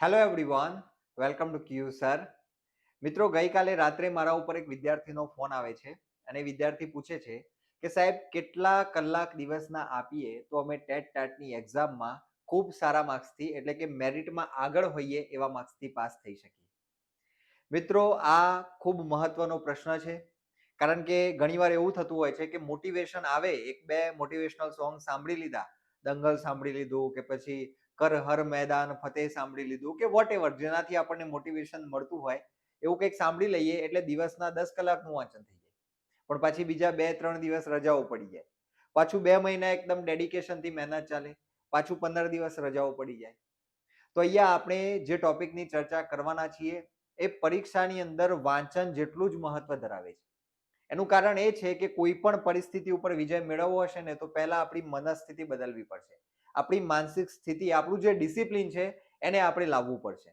Hello everyone, welcome to Q sir. મિત્રો, ગઈકાલે રાત્રે મારા ઉપર એક વિદ્યાર્થીનો ફોન આવે છે અને વિદ્યાર્થી પૂછે છે કે સાહેબ કેટલા કલાક દિવસના આપીએ તો અમે ટેટ ટાટની એક્ઝામમાં ખૂબ સારા માર્ક્સથી એટલે કે મેરિટમાં આગળ હોઈએ એવા માર્ક્સથી પાસ થઈ શકીએ. મિત્રો, આ ખૂબ મહત્વનો પ્રશ્ન છે કારણ કે ઘણીવાર એવું થતું હોય છે કે મોટિવેશન આવે, એક બે મોટિવેશનલ સોંગ સાંભળી લીધા, દંગલ સાંભળી લીધું કે પછી કર હર મેદાન ફતેહ સાંભળી લીધું કે વોટ એવર, જેનાથી આપણને મોટિવેશન મળતું હોય એવું કંઈક સાંભળી લઈએ એટલે દિવસના 10 કલાકનું વાંચન થઈ જાય. પણ પછી બીજા 2-3 દિવસ રજાઓ પડી જાય, પાછું 2 મહિના એકદમ ડેડિકેશનથી મહેનત ચાલે, પાછું 15 દિવસ રજાઓ પડી જાય. તો અહીંયા આપણે જે ટોપિકની ચર્ચા કરવાના છીએ એ પરીક્ષાની અંદર વાંચન જેટલું જ મહત્વ ધરાવે છે. એનું કારણ એ છે કે કોઈ પણ પરિસ્થિતિ ઉપર વિજય મેળવવો હશે ને તો પહેલા આપણી મનસ્થિતિ બદલવી પડશે. આપણી માનસિક સ્થિતિ, આપણું જે ડિસિપ્લિન છે એને આપણે લાવવું પડશે.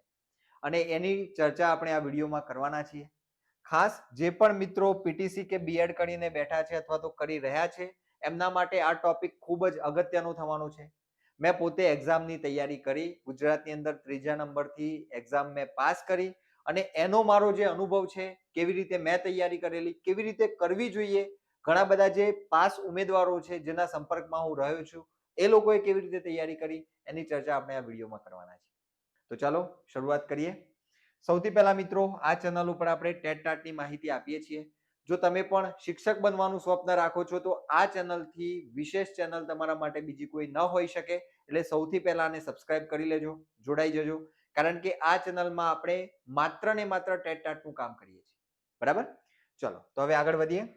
અને એની ચર્ચા આપણે આ વિડીયોમાં કરવાના છીએ. ખાસ જે પણ મિત્રો પીટીસી કે બીએડ કરીને બેઠા છે અથવા તો કરી રહ્યા છે એમના માટે આ ટોપિક ખૂબ જ અગત્યનું થવાનું છે. મેં પોતે એક્ઝામની તૈયારી કરી, ગુજરાતની અંદર 3જા નંબરથી એક્ઝામ મેં પાસ કરી અને એનો મારો જે અનુભવ છે, કેવી રીતે મેં તૈયારી કરેલી, કેવી રીતે કરવી જોઈએ, ઘણા બધા જે પાસ ઉમેદવારો છે જેના સંપર્કમાં હું રહ્યો છું એ લોકોએ કેવી રીતે તૈયારી કરી એની ચર્ચા આપણે આ વિડીયોમાં કરવાના છે. તો ચાલો શરૂઆત કરીએ. સૌથી પહેલા મિત્રો, આ ચેનલ ઉપર આપણે ટેટ ટાટની માહિતી આપીએ છીએ. જો તમે પણ શિક્ષક બનવાનું સ્વપ્ન રાખો છો તો આ ચેનલથી વિશેષ ચેનલ તમારા માટે બીજી કોઈ ન હોઈ શકે, એટલે સૌથી પહેલા આને સબસ્ક્રાઇબ કરી લેજો, જોડાઈ જજો, કારણ કે આ ચેનલમાં આપણે માત્ર ને માત્ર ટેટ ટાટનું કામ કરીએ છીએ. બરાબર? ચલો તો હવે આગળ વધીએ.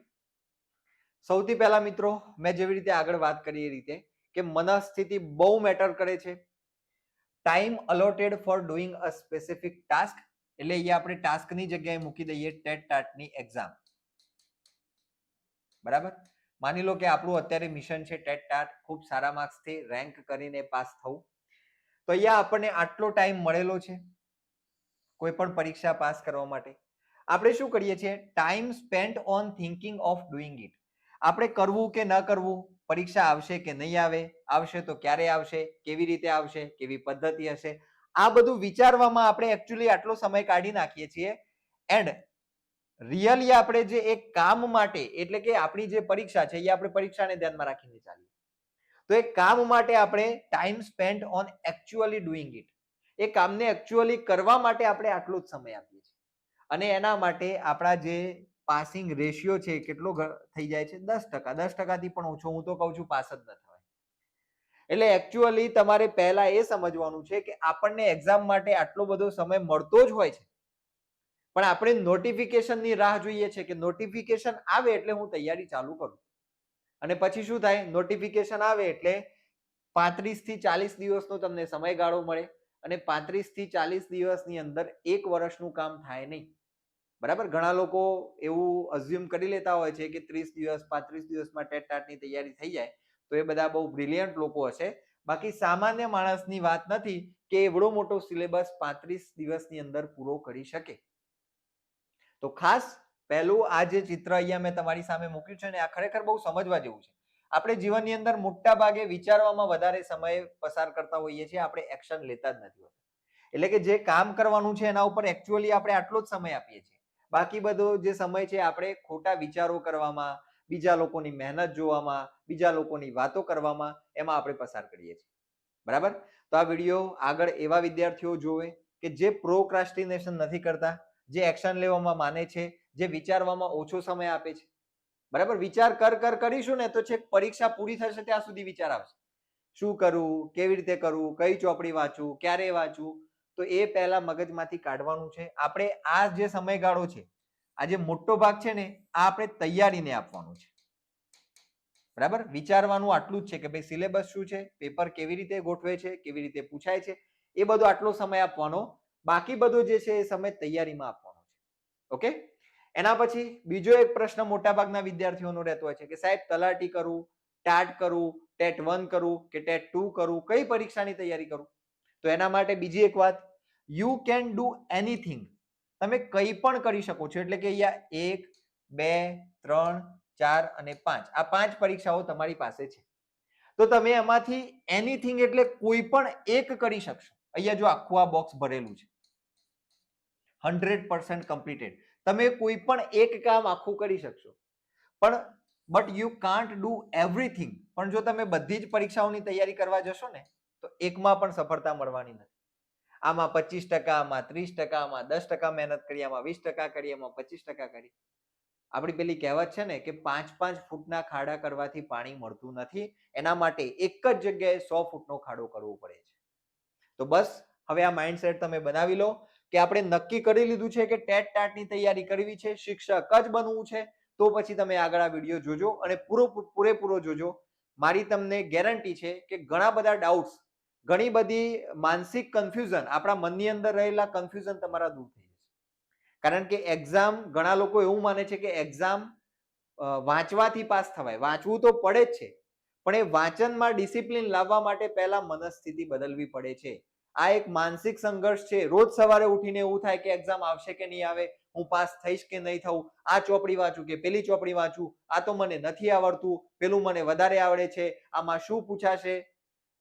સૌથી પહેલા મિત્રો, મેં જેવી રીતે આગળ વાત કરી એ રીતે કે મનસ્થિતિ બહુ મેટર કરે છે. Time allotted for doing a specific task, એટલે અહીંયા આપણે ટાસ્કની જગ્યાએ મૂકી દઈએ ટેટ ટાટની એક્ઝામ. બરાબર? માની લો કે આપણું અત્યારે મિશન છે ટેટ ટાટ, ખૂબ સારા માર્ક્સથી રેન્ક કરીને પાસ થવું. તો અહીંયા આપણને આટલો ટાઈમ મળેલો છે કોઈ પણ પરીક્ષા પાસ કરવા માટે. આપણે શું કરીએ છીએ? Time spent on thinking of doing it. આપણે કરવું કે ન કરવું, પરીક્ષા આવશે કે નહીં આવે, આવશે તો ક્યારે આવશે, કેવી રીતે આવશે, કેવી પદ્ધતિ હશે, આ બધું વિચારવામાં આપણે એકચ્યુઅલી આટલો સમય કાઢી નાખીએ છીએ. એન્ડ રિયલી આપણે જે એક કામ માટે, એટલે કે આપણી જે પરીક્ષા છે એ આપણે પરીક્ષાને ધ્યાનમાં રાખીને ચાલીએ, તો એ કામ માટે આપણે time spent on actually doing it, એ કામને એકચ્યુઅલી કરવા માટે આપણે આટલો જ સમય આપીએ છીએ. અને એના માટે આપણા જે પાસિંગ રેશિયો છે કેટલો થઈ જાય છે? 10%. 10%થી પણ ઓછો, હું તો કહું છું પાસ જ ન થવાય. એટલે એકચ્યુઅલી તમારે પહેલા એ સમજવાનું છે કે આપણને એક્ઝામ માટે આટલો બધો સમય મળતો જ હોય છે, પણ આપણે નોટિફિકેશનની રાહ જોઈએ છે કે નોટિફિકેશન આવે એટલે હું તૈયારી ચાલુ કરું. અને પછી શું થાય? નોટિફિકેશન આવે એટલે 35 થી 40 દિવસનો તમને સમયગાળો મળે અને 35 થી 40 દિવસની અંદર 1 વર્ષનું કામ થાય નહીં. બરાબર? ઘણા લોકો એવું અઝ્યુમ કરી લેતા હોય છે કે 30 દિવસ 35 દિવસમાં ટેટ ટાટની તૈયારી થઈ જાય, તો એ બધા બહુ બ્રિલિયન્ટ લોકો હશે. બાકી સામાન્ય માણસની વાત નથી કે એવડો મોટો સિલેબસ 35 દિવસની અંદર પૂરો કરી શકે. તો ખાસ પહેલું આ જે ચિત્ર અહીંયા મેં તમારી સામે મૂક્યું છે ને, આ ખરેખર બહુ સમજવા જેવું છે. આપણે જીવનની અંદર મોટા ભાગે વિચારવામાં વધારે સમય પસાર કરતા હોઈએ છીએ, આપણે એક્શન લેતા જ નથી હોતા. એટલે કે જે કામ કરવાનું છે એના ઉપર એકચ્યુઅલી આપણે આટલો જ સમય આપીએ છીએ. બાકી બધો જે સમય છે આપણે ખોટા વિચારો કરવામાં, બીજા લોકોની મહેનત જોવામાં, બીજા લોકોની વાતો કરવામાં, એમાં આપણે પસાર કરીએ છીએ. બરાબર? તો આ વિડીયો આગળ એવા વિદ્યાર્થીઓ જોવે કે જે પ્રોક્રાસ્ટિનેશન નથી કરતા, જે એક્શન લેવામાં માને છે, જે વિચારવામાં ઓછો સમય આપે છે. બરાબર? વિચાર કરીશું ને તો છેક પરીક્ષા પૂરી થશે ત્યાં સુધી વિચાર આવશે. શું કરવું, કેવી રીતે કરવું, કઈ ચોપડી વાંચવું, ક્યારે વાંચવું, તો એ પહેલા મગજમાંથી કાઢવાનું છે. આપણે આ જે સમયગાળો છે, આ જે મોટો ભાગ છે ને, આ આપણે તૈયારીને આપવાનું છે. બરાબર? વિચારવાનું આટલું જ છે કે ભાઈ સિલેબસ શું છે, પેપર કેવી રીતે ગોઠવે છે, કેવી રીતે પૂછાય છે, એ બધો આટલો સમય આપવાનો. બાકી બધો જે છે એ સમય તૈયારીમાં આપવાનો છે. ઓકે? એના પછી બીજો એક પ્રશ્ન મોટા ભાગના વિદ્યાર્થીઓનો રહેતો હોય છે કે સાહેબ તલાટી કરું, ટાટ કરું, ટેટ 1 કરું કે ટેટ 2 કરું, કઈ પરીક્ષાની તૈયારી કરું? તો એના માટે બીજી એક વાત, યુ કેન ડુ એનીથિંગ. તમે કંઈ પણ કરી શકો છો. એટલે કે અહીંયા 1, 2, 3, 4 અને 5, આ 5 પરીક્ષાઓ તમારી પાસે છે. તો તમે એમાંથી એનીથિંગ એટલે કોઈ પણ એક કરી શકશો. અહીંયા જો આખું આ બોક્સ ભરેલું છે, 100% કમ્પ્લીટેડ. તમે કોઈ પણ એક કામ આખું કરી શકશો, પણ but you can't do everything. પણ જો તમે બધી જ પરીક્ષાઓની તૈયારી કરવા જશો ને તો એકમાં પણ સફળતા મળવાની નથી. આમાં 25%, આમાં 30%, આમાં 10% મહેનત કરી, આમાં 20% કરી, આમાં 25% કરી. આપણી પેલી કહેવત છે ને કે 5-5 ફૂટના ખાડા કરવાથી પાણી મળતું નથી, એના માટે એક જ જગ્યાએ 100 ફૂટનો ખાડો કરવો પડે છે. તો બસ હવે આ માઇન્ડસેટ તમે બનાવી લો કે આપણે નક્કી કરી લીધું છે કે ટેટ ટાટની તૈયારી કરવી છે, શિક્ષક જ બનવું છે. તો પછી તમે આગળ આ વિડીયો જોજો અને પૂરેપૂરો જોજો. મારી તમને ગેરંટી છે કે ઘણા બધા ડાઉટ્સ, ઘણી બધી માનસિક કન્ફ્યુઝન, આપણા મનની અંદર રહેલા કન્ફ્યુઝન તમારા દૂર થઈ જશે. કારણ કે એક્ઝામ, ઘણા લોકો એવું માને છે કે એક્ઝામ વાંચવાથી પાસ થવાય. વાંચવું તો પડે જ છે, પણ એ વાંચનમાં ડિસિપ્લિન લાવવા માટે પહેલા મનસ્થિતિ બદલવી પડે છે. આ એક માનસિક સંઘર્ષ છે. રોજ સવારે ઉઠીને એવું થાય કે એક્ઝામ આવશે કે નહીં આવે, હું પાસ થઈશ કે નહીં થવું, આ ચોપડી વાંચું કે પેલી ચોપડી વાંચું, આ તો મને નથી આવડતું, પેલું મને વધારે આવડે છે, આમાં શું પૂછાશે,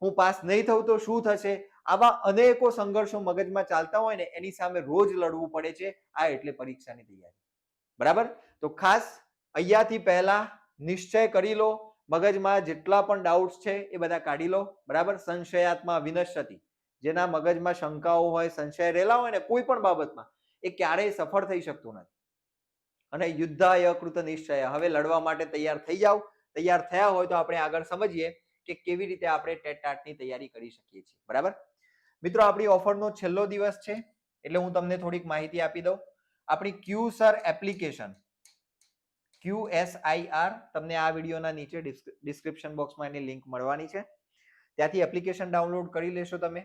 હું પાસ નહીં થઉં તો શું થશે. આવા અનેકો સંઘર્ષો મગજમાં ચાલતા હોય ને, એની સામે રોજ લડવું પડે છે. આ એટલે પરીક્ષાની તૈયારી. બરાબર? તો ખાસ અહીંયાથી પહેલા નિશ્ચય કરી લો, મગજમાં જેટલા પણ ડાઉટ્સ છે એ બધા કાઢી લો. બરાબર? સંશયાત્મા વિનશ્યતિ. જેના મગજમાં શંકાઓ હોય, સંશય રહેલા હોય ને કોઈ પણ બાબતમાં, એ ક્યારેય સફળ થઈ શકતું નથી. અને યુદ્ધાય કૃત નિશ્ચય, હવે લડવા માટે તૈયાર થઈ જાઓ. તૈયાર થયા હોય તો આપણે આગળ સમજીએ કે કેવી રીતે આપણે ટેટ ટાટની તૈયારી કરી શકીએ છીએ. બરાબર? મિત્રો, આપણી ઓફરનો છેલ્લો દિવસ છે એટલે હું તમને થોડીક માહિતી આપી દઉં. આપણી QSir એપ્લિકેશન, QSIR, તમને આ વિડીયોના નીચે ડિસ્ક્રિપ્શન બોક્સમાં એની લિંક મળવાની છે. ત્યાંથી એપ્લિકેશન ડાઉનલોડ કરી લેશો તમે.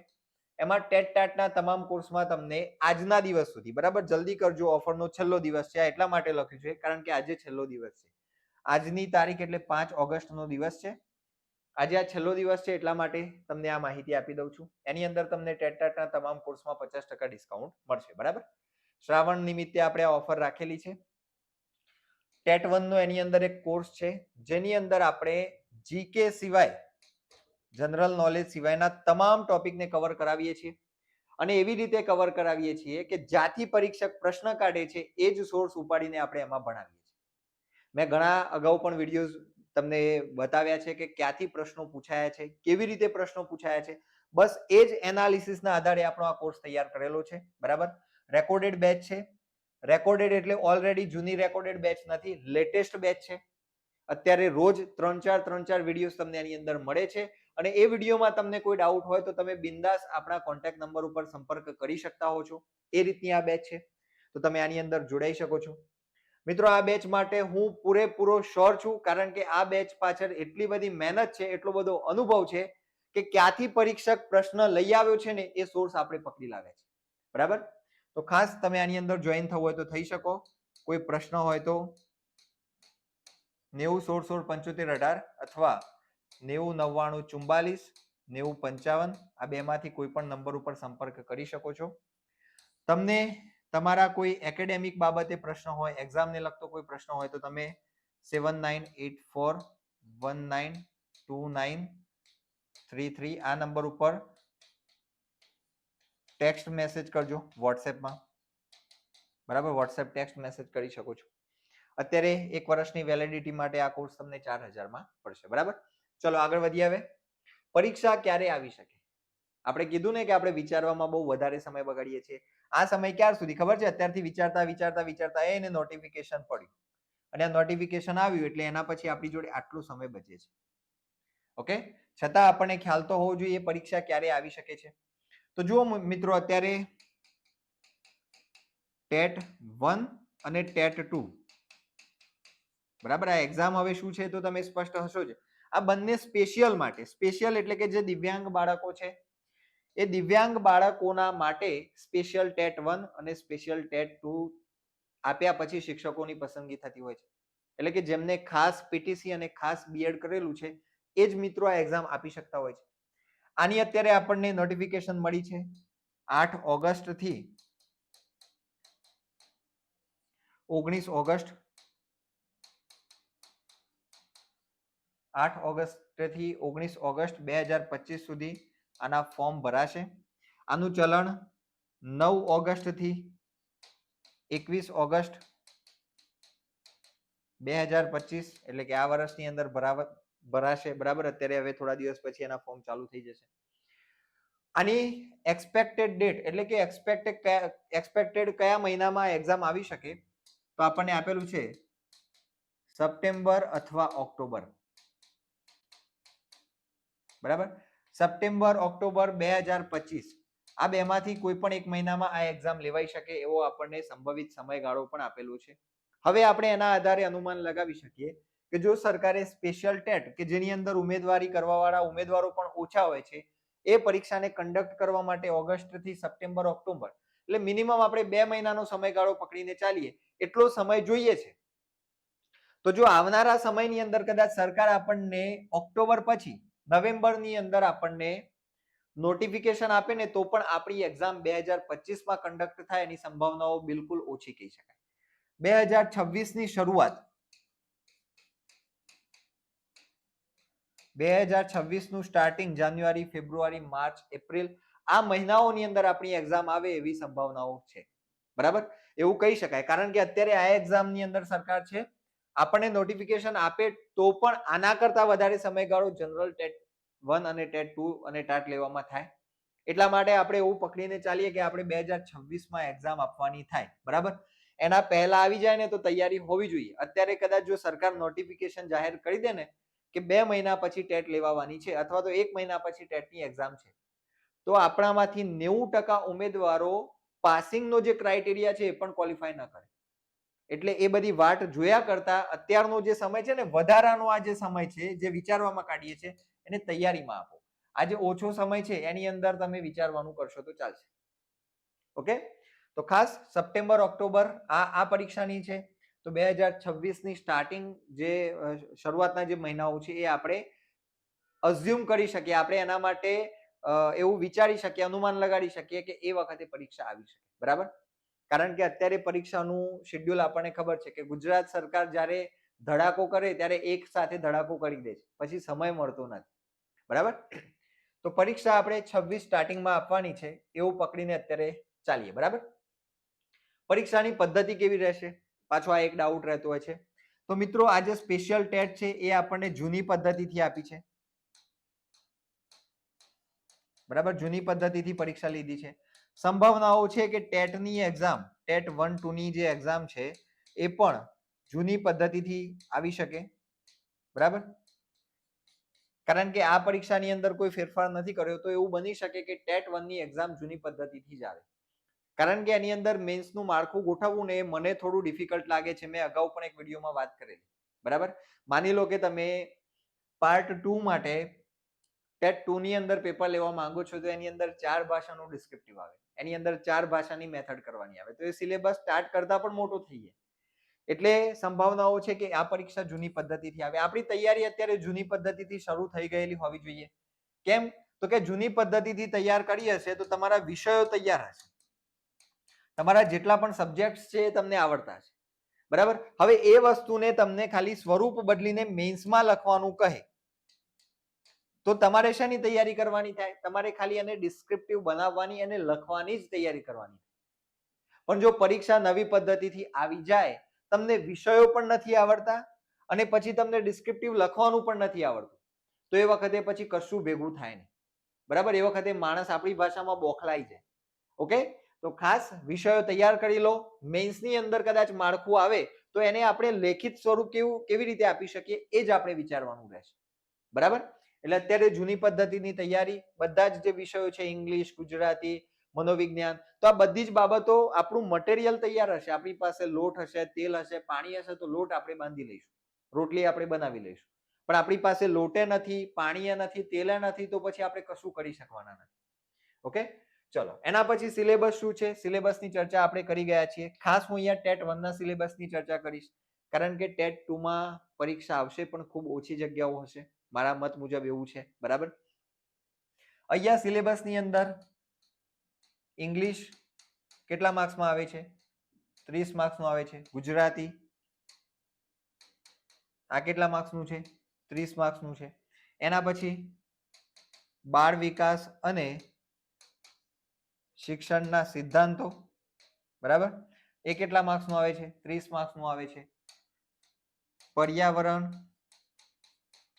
એમાં ટેટ ટાટના તમામ કોર્સમાં તમને આજના દિવસ સુધી, બરાબર, જલ્દી કરજો, ઓફરનો છેલ્લો દિવસ છે, એટલા માટે લખ્યું છે કારણ કે આજે છેલ્લો દિવસ છે. આજની તારીખ એટલે 5 ઓગસ્ટનો દિવસ છે. આજે આ છેલ્લો દિવસ છે એટલા માટે તમને આ માહિતી આપી દઉં છું. એની અંદર તમને ટેટ ટાટના તમામ કોર્સમાં 50% ડિસ્કાઉન્ટ મળશે. બરાબર? શ્રાવણ નિમિત્તે આપણે આ ઓફર રાખેલી છે. ટેટ 1 નો એની અંદર એક કોર્સ છે જેની અંદર આપણે જીકે સિવાય, જનરલ નોલેજ સિવાયના તમામ ટોપિકને કવર કરાવીએ છીએ. અને એવી રીતે કવર કરાવીએ છીએ કે જ્યાંથી પરીક્ષક પ્રશ્ન કાઢે છે એ જ સોર્સ ઉપાડીને આપણે એમાં ભણાવીએ છીએ. મેં ઘણા અગાઉ પણ વિડીયોઝ તમને બતાવ્યા છે કે ક્યાંથી પ્રશ્નો પૂછાયા છે, કેવી રીતે પ્રશ્નો પૂછાયા છે. બસ એ જ એનાલિસિસના આધારે આપણો આ કોર્સ તૈયાર કરેલો છે. બરાબર? રેકોર્ડેડ બેચ છે. રેકોર્ડેડ એટલે ઓલરેડી જૂની રેકોર્ડેડ બેચ નથી, લેટેસ્ટ બેચ છે. અત્યારે રોજ 3-4 વિડીયોઝ તમને એની અંદર મળે છે. અને એ વિડીયોમાં તમને કોઈ ડાઉટ હોય તો તમે બિંદાસ આપણા કોન્ટેક્ટ નંબર ઉપર સંપર્ક કરી શકતા હો છો. એ રીતની આ બેચ છે, તો તમે આની અંદર જોડાઈ શકો છો. મિત્રો, આ બેચ માટે હું પૂરેપૂરો શ્યોર છું, કારણ કે આ બેચ પાછળ એટલી બધી મહેનત છે, એટલો બધો અનુભવ છે કે ક્યાંથી પરીક્ષક પ્રશ્ન લઈ આવ્યો છે ને એ સોર્સ આપણે પકડી લાવે છે. બરાબર? તો ખાસ તમે આની અંદર જોઈન થવું હોય તો થઈ શકો. કોઈ પ્રશ્ન હોય તો 90-16-16-75-18 અથવા 90-99-44-90-55 આ બેમાંથી કોઈ પણ નંબર ઉપર સંપર્ક કરી શકો છો. તમને તમારા કોઈ એકેડેમિક બાબતે પ્રશ્ન હોય, એક્ઝામને લગતો કોઈ પ્રશ્ન હોય તો તમે 7984192933 આ નંબર ઉપર ટેક્સ્ટ મેસેજ કરજો વોટ્સએપમાં. બરાબર? વોટ્સએપ ટેક્સ્ટ મેસેજ કરી શકો છો. અત્યારે 1 વર્ષની વેલિડિટી માટે આ કોર્સ તમને 4000 માં પડશે. બરાબર? ચલો આગળ વધીએ. હવે પરીક્ષા ક્યારે આવી શકે? આપણે કીધું ને કે આપણે વિચારવામાં બહુ વધારે સમય બગાડીએ છીએ. આ સમય ક્યાર સુધી ખબર છે? અત્યારથી વિચારતા એને નોટિફિકેશન પડ્યું અને આ નોટિફિકેશન આવ્યું એટલે એના પછી આપણી જોડે આટલો સમય બચે છે. ઓકે? છતાં આપણને ખ્યાલ તો હોવો જોઈએ પરીક્ષા ક્યારે આવી શકે છે. તો જુઓ મિત્રો, અત્યારે ટેટ 1 અને ટેટ 2, બરાબર, આ એક્ઝામ હવે શું છે તો તમે સ્પષ્ટ હશો જ. આ બંને સ્પેશિયલ માટે, સ્પેશિયલ એટલે કે જે દિવ્યાંગ બાળકો છે એ દિવ્યાંગ બાળકોના માટે સ્પેશિયલ ટેટ 1 અને સ્પેશિયલ ટેટ 2 આપ્યા પછી શિક્ષકોની પસંદગી થતી હોય છે. એટલે કે જેમને ખાસ પીટીસી અને ખાસ બીએડ કરેલું છે એ જ મિત્રો આ એક્ઝામ આપી શકતા હોય છે. આની અત્યારે આપણને નોટિફિકેશન મળી છે 8 ઓગસ્ટ થી 19 ઓગસ્ટ, 8 ઓગસ્ટ થી 19 ઓગસ્ટ 2025 સુધી આના ફોર્મ ભરાશે. આનું ચલણ 9 ઓગસ્ટ થી 21 ઓગસ્ટ 2025 એટલે કે આ વર્ષની અંદર ભરાશે, બરાબર. અત્યારે હવે થોડા દિવસ પછી એના ફોર્મ ચાલુ થઈ જશે. આની એક્સપેક્ટેડ ડેટ એટલે કે એક્સપેક્ટેડ કયા મહિનામાં એક્ઝામ આવી શકે, તો આપણને આપેલું છે સપ્ટેમ્બર અથવા ઓક્ટોબર, બરાબર. સપ્ટેમ્બર ઓક્ટોબર 2025 આ બેમાંથી કોઈ પણ એક મહિનામાં આ એક્ઝામ લેવાઈ શકે એવો આપણને સંભવિત સમયગાળો પણ આપેલો છે. હવે આપણે એના આધારે અનુમાન લગાવી શકીએ કે જો સરકારે સ્પેશિયલ ટેટ કે જેની અંદર ઉમેદવારી કરવાવાળા ઉમેદવારો પણ ઓછા હોય છે એ પરીક્ષાને કન્ડક્ટ કરવા માટે ઓગસ્ટ થી સપ્ટેમ્બર ઓક્ટોબર એટલે મિનિમમ આપણે 2 મહિનાનો સમયગાળો પકડીને ચાલીએ એટલો સમય જોઈએ છે. તો જો આવનારા સમયની અંદર કદાચ સરકાર આપણને ઓક્ટોબર પછી નવેમ્બરની અંદર આપણને નોટિફિકેશન આપે ને તો પણ આપણી એક્ઝામ 2025 માં કન્ડક્ટ થાય એની સંભાવનાઓ બિલકુલ ઓછી કહી શકાય. 2026 ની શરૂઆત 2026 નું સ્ટાર્ટિંગ જાન્યુઆરી, ફેબ્રુઆરી, માર્ચ, એપ્રિલ આ મહિનાઓની અંદર આપણી એક્ઝામ આવે એવી સંભાવનાઓ છે, બરાબર. એવું કહી શકાય કારણ કે અત્યારે આ એક્ઝામની અંદર સરકાર છે આપણને નોટિફિકેશન આપે તો પણ આના કરતા વધારે સમયગાળો જનરલ ટેટ 1 અને ટેટ 2 અને ટાટ લેવામાં થાય. એટલા માટે આપણે એવું પકડીને ચાલીએ કે આપણે 2026 માં એક્ઝામ આપવાની થાય, બરાબર. એના પહેલા આવી જાય ને તો તૈયારી હોવી જોઈએ. અત્યારે કદાચ જો સરકાર નોટિફિકેશન જાહેર કરી દે ને કે 2 મહિના પછી ટેટ લેવાની છે અથવા તો 1 મહિના પછી ટેટની એક્ઝામ છે તો આપણામાંથી 90% ઉમેદવારો પાસિંગનો જે ક્રાઇટેરિયા છે એ પણ ક્વોલિફાય ન કરે. એટલે એ બધી વાટ જોયા કરતા અત્યારનો જે સમય છે ને વધારાનો આ જે સમય છે જે વિચારવામાં કાઢીએ છીએ એને તૈયારીમાં આપો. આ જે ઓછો સમય છે એની અંદર તમે વિચારવાનું કરશો તો ચાલશે. ઓકે, તો ખાસ સપ્ટેમ્બર ઓક્ટોબર આ પરીક્ષાની છે. તો 2026 ની સ્ટાર્ટિંગ જે શરૂઆતના જે મહિનાઓ છે એ આપણે અઝ્યુમ કરી શકીએ, આપણે એના માટે એવું વિચારી શકીએ, અનુમાન લગાડી શકીએ કે એ વખતે પરીક્ષા આવી શકે, બરાબર. કારણ કે અત્યારે પરીક્ષાનું શેડ્યુલ આપણને ખબર છે કે ગુજરાત સરકાર જ્યારે ધડાકો કરે ત્યારે એક સાથે ધડાકો કરી દે છે, પછી સમય મળતો નથી, બરાબર. તો પરીક્ષા આપણે 26 સ્ટાર્ટિંગમાં આપવાની છે એવું પકડીને અત્યારે ચાલીએ, બરાબર. પરીક્ષાની પદ્ધતિ કેવી રહેશે, પાછો આ એક ડાઉટ રહેતો હોય છે. તો મિત્રો આ જે સ્પેશિયલ ટેટ છે એ આપણને જૂની પદ્ધતિથી આપી છે, બરાબર. જૂની પદ્ધતિથી પરીક્ષા લીધી છે. સંભાવનાઓ છે કે ટેટની એક્ઝામ ટેટ 1 2 ની જે એક્ઝામ છે એ પણ જૂની પદ્ધતિથી આવી શકે, બરાબર. કારણ કે આ પરીક્ષાની અંદર કોઈ ફેરફાર નથી કર્યો તો એવું બની શકે કે ટેટ 1 ની એક્ઝામ જૂની પદ્ધતિથી જ આવે. કારણ કે એની અંદર મેન્સનું માળખું ગોઠવવું ને એ મને થોડું ડિફિકલ્ટ લાગે છે. મેં અગાઉ પણ એક વિડીયોમાં વાત કરેલી, બરાબર. માની લો કે તમે પાર્ટ 2 માટે ટેટ 2 ની અંદર પેપર લેવા માંગો છો તો એની અંદર 4 ભાષાનું ડિસ્ક્રિપ્ટિવ આવે, એની અંદર 4 ભાષાની મેથડ કરવાની આવે તો એ સિલેબસ સ્ટાર્ટ કરતા પણ મોટો થઈ જાય. એટલે સંભાવનાઓ છે કે આ પરીક્ષા જૂની પદ્ધતિથી આવે. આપણી તૈયારી અત્યારે જૂની પદ્ધતિથી શરૂ થઈ ગયેલી હોવી જોઈએ. કેમ? તો કે જૂની પદ્ધતિથી તૈયાર કરી હશે તો તમારા વિષયો તૈયાર હશે, તમારા જેટલા પણ સબ્જેક્ટ્સ છે એ તમને આવડતા હશે, બરાબર. હવે એ વસ્તુને તમને ખાલી સ્વરૂપ બદલીને મેન્સમાં લખવાનું કહે તો તમારે શેની તૈયારી કરવાની થાય? તમારે ખાલી એને ડિસ્ક્રિપ્ટિવ બનાવવાની અને લખવાની જ તૈયારી કરવાની. પણ જો પરીક્ષા નવી પદ્ધતિથી આવી જાય, તમને વિષયો પણ નથી આવડતા અને પછી તમને ડિસ્ક્રિપ્ટિવ લખવાનું પણ નથી આવડતું તો એ વખતે પછી કશું ભેગું થાય નહીં, બરાબર. એ વખતે માણસ આપણી ભાષામાં બોખલાઈ જાય. ઓકે, તો ખાસ વિષયો તૈયાર કરી લો. મેન્સની અંદર કદાચ માળખું આવે તો એને આપણે લેખિત સ્વરૂપ કેવી રીતે આપી શકીએ એ જ આપણે વિચારવાનું રહેશે, બરાબર. એટલે અત્યારે જૂની પદ્ધતિની તૈયારી, બધા જ જે વિષયો છે ઇંગ્લિશ, ગુજરાતી, મનોવિજ્ઞાન, તો આ બધી જ બાબતો આપણું મટીરિયલ તૈયાર હશે. આપણી પાસે લોટ હશે, તેલ હશે, પાણી હશે તો લોટ આપણે બાંધી લઈશું, રોટલી આપણે બનાવી લઈશું. પણ આપણી પાસે લોટે નથી, પાણીએ નથી, તેલે નથી તો પછી આપણે કશું કરી શકવાના નથી. ઓકે, ચલો એના પછી સિલેબસ શું છે, સિલેબસની ચર્ચા આપણે કરી ગયા છીએ. ખાસ હું અહીંયા ટેટ 1 ના સિલેબસની ચર્ચા કરીશ કારણ કે ટેટ 2 માં પરીક્ષા આવશે પણ ખૂબ ઓછી જગ્યાઓ હશે, મારા મત મુજબ એવું છે, બરાબર. અહીંયા સિલેબસની અંદર ઇંગ્લિશ કેટલા માર્ક્સમાં આવે છે? 30 માર્ક્સનું આવે છે. ગુજરાતી આ કેટલા માર્ક્સનું છે? 30 માર્ક્સનું છે. એના પછી બાળ વિકાસ અને શિક્ષણના સિદ્ધાંતો, બરાબર, એ કેટલા માર્ક્સનું આવે છે? 30 માર્ક્સનું આવે છે. પર્યાવરણ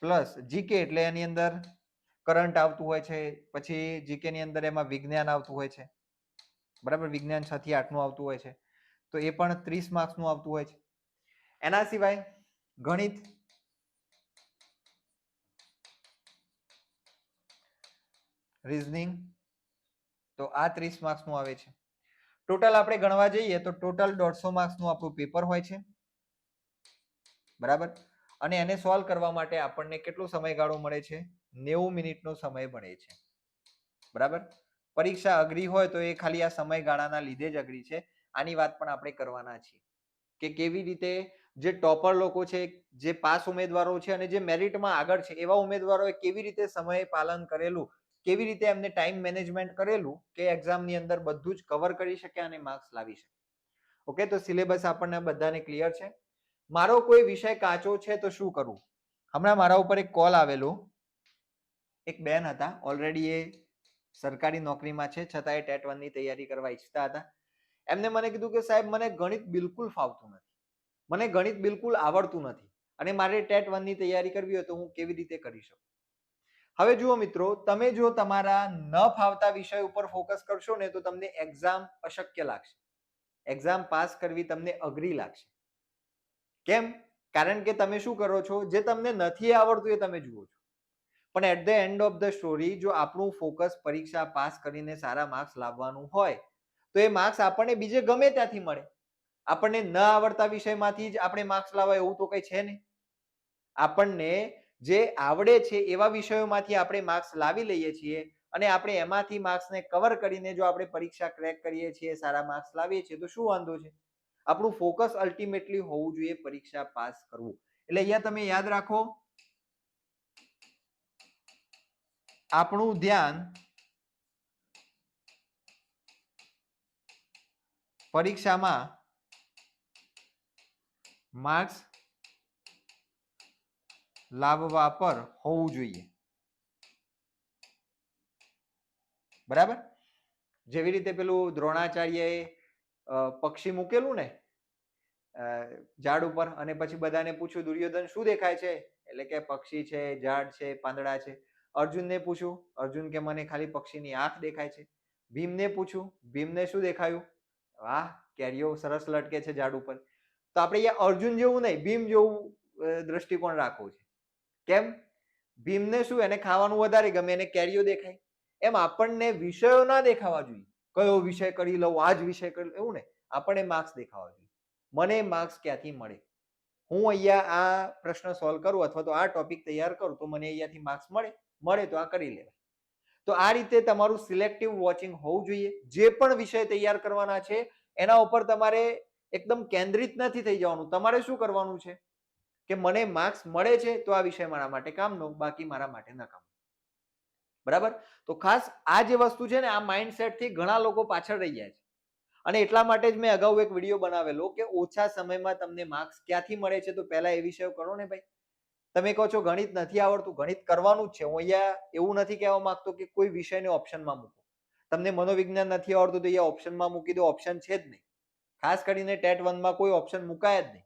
પ્લસ જીકે એટલે એની અંદર કરંટ આવતું હોય છે, પછી જીકે ની અંદર એમાં વિજ્ઞાન આવતું હોય છે, બરાબર, વિજ્ઞાન 6 થી 8 નું આવતું હોય છે, તો એ પણ 30 માર્ક્સનું આવતું હોય છે. એના સિવાય ગણિત, રીઝનિંગ, તો આ 30 માર્ક્સનું આવે છે. ટોટલ આપણે ગણવા જઈએ તો ટોટલ 150 માર્ક્સનું આપણું પેપર હોય છે, બરાબર. અને એને સોલ્વ કરવા માટે આપણને કેટલો સમયગાળો મળે છે? 90 મિનિટનો સમય મળે છે, બરાબર. પરીક્ષા અઘરી હોય તો એ ખાલી આ સમયગાળાના લીધે જ અઘરી છે. આની વાત પણ આપણે કરવાના છીએ કે કેવી રીતે જે ટોપર લોકો છે, જે પાસ ઉમેદવારો છે અને જે મેરિટમાં આગળ છે એવા ઉમેદવારોએ કેવી રીતે સમય પાલન કરેલું, કેવી રીતે એમને ટાઈમ મેનેજમેન્ટ કરેલું કે એક્ઝામની અંદર બધું જ કવર કરી શકે અને માર્ક્સ લાવી શકે. ઓકે, તો સિલેબસ આપણને બધાને ક્લિયર છે. મારો કોઈ વિષય કાચો છે તો શું કરવું? હમણાં મારા ઉપર એક કોલ આવેલો, એક બેન હતા, ઓલરેડી એ સરકારી નોકરીમાં છે, છતાં એ ટેટ 1 ની તૈયારી કરવા ઈચ્છતા હતા. એમને મને કીધું કે સાહેબ મને ગણિત બિલકુલ ફાવતું નથી, મને ગણિત બિલકુલ આવડતું નથી અને મારે ટેટ 1 ની તૈયારી કરવી હોય તો હું કેવી રીતે કરી શકું? હવે જુઓ મિત્રો, તમે જો તમારા ન ફાવતા વિષય ઉપર ફોકસ કરશો ને તો તમને એક્ઝામ અશક્ય લાગશે, એક્ઝામ પાસ કરવી તમને અઘરી લાગશે. કેમ? કારણ કે તમે શું કરો છો, જે તમને નથી આવડતું એ તમે જુઓ છો. પણ at the end of the story જો આપણું ફોકસ પરીક્ષા પાસ કરીને સારા માર્ક્સ લાવવાનું હોય તો એ માર્ક્સ આપણને બીજે ગમે ત્યાંથી મળે. આપણને ન આવડતા વિષયમાંથી જ આપણે માર્ક્સ લાવવા એવું તો કઈ છે નહીં. આપણને જે આવડે છે એવા વિષયોમાંથી આપણે માર્ક્સ લાવી લઈએ છીએ અને આપણે એમાંથી માર્ક્સને કવર કરીને જો આપણે પરીક્ષા ક્રેક કરીએ છીએ, સારા માર્ક્સ લાવીએ છીએ તો શું વાંધો છે? આપણું ફોકસ અલ્ટિમેટલી હોવું જોઈએ પરીક્ષા પાસ કરવું. એટલે અહીંયા તમે યાદ રાખો, આપણું ધ્યાન પરીક્ષામાં માર્ક્સ લાવવા પર હોવું જોઈએ, બરાબર. જેવી રીતે પેલું દ્રોણાચાર્યએ પક્ષી મૂકેલું ને ઝાડ ઉપર અને પછી બધાને પૂછ્યું દુર્યોધન શું દેખાય છે? એટલે કે પક્ષી છે, ઝાડ છે, પાંદડા છે. અર્જુનને પૂછ્યું, અર્જુન કે મને ખાલી પક્ષીની આંખ દેખાય છે. ભીમને પૂછ્યું, ભીમને શું દેખાયું? વાહ, કેરીઓ સરસ લટકે છે ઝાડ ઉપર. તો આપણે અહીંયા અર્જુન જેવું નહીં, ભીમ જેવું દ્રષ્ટિકોણ રાખવું છે. કેમ? ભીમને શું, એને ખાવાનું વધારે ગમે, એને કેરીઓ દેખાય. એમ આપણને વિષયો ના દેખાવા જોઈએ, કયો વિષય કરી લઉં, આ જ વિષય કરી લઉં, એવું ને. આપણને માર્ક્સ દેખાવા જોઈએ. મને માર્ક્સ ક્યાંથી મળે? હું અહીંયા આ પ્રશ્ન સોલ્વ કરું અથવા તો આ ટોપિક તૈયાર કરું તો મને અહીંયાથી માર્ક્સ મળે તો આ કરી લેવાય. તો આ રીતે તમારું સિલેક્ટિવ વોચિંગ હોવું જોઈએ. જે પણ વિષય તૈયાર કરવાના છે એના ઉપર તમારે એકદમ કેન્દ્રિત નથી થઈ જવાનું. તમારે શું કરવાનું છે કે મને માર્ક્સ મળે છે તો આ વિષય મારા માટે કામનો, બાકી મારા માટે ન કામ, બરાબર. તો ખાસ આ જે વસ્તુ છે ને, આ માઇન્ડસેટ થી ઘણા લોકો પાછળ રહી જાય છે અને એટલા માટે જ મેં અગાઉ એક વિડીયો બનાવેલો કે ઓછા સમયમાં તમને માર્ક્સ ક્યાંથી મળે છે. તો પહેલા એ વિષયો કરો ને ભાઈ. તમે કહો છો ગણિત નથી આવડતું, ગણિત કરવાનું જ છે. હું અહીંયા એવું નથી કહેવા માંગતો કે કોઈ વિષયને ઓપ્શનમાં મૂકો. તમને મનોવિજ્ઞાન નથી આવડતું તો અહીંયા ઓપ્શનમાં મૂકી દો, ઓપ્શન છે જ નહીં. ખાસ કરીને ટેટ 1 માં કોઈ ઓપ્શન મુકાય જ નહીં.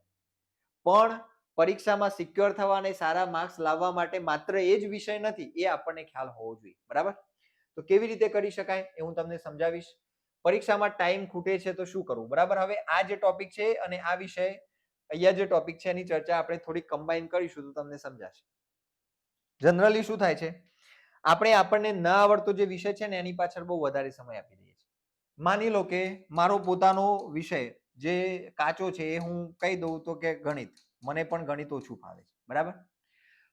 પણ પરીક્ષામાં સિક્યોર થવા અને સારા માર્ક્સ લાવવા માટે માત્ર એ જ વિષય નથી, એ આપણને ખ્યાલ હોવો જોઈએ, બરાબર. તો કેવી રીતે કરી શકાય એ હું તમને સમજાવીશ. પરીક્ષામાં ટાઈમ ખૂટે છે તો શું કરવું, બરાબર. હવે આ જે ટોપિક છે અને આ વિષય અહીંયા જે ટોપિક છે એની ચર્ચા આપણે થોડી કમ્બાઈન કરીશું તો તમને સમજાશે. જનરલી શું થાય છે, આપણે આપણને ન આવડતો જે વિષય છે ને એની પાછળ બહુ વધારે સમય આપી દઈએ છીએ. માની લો કે મારો પોતાનો વિષય જે કાચો છે એ હું કહી દઉં તો કે ગણિત. મને પણ ગણિત ઓછું ફાવે છે, બરાબર.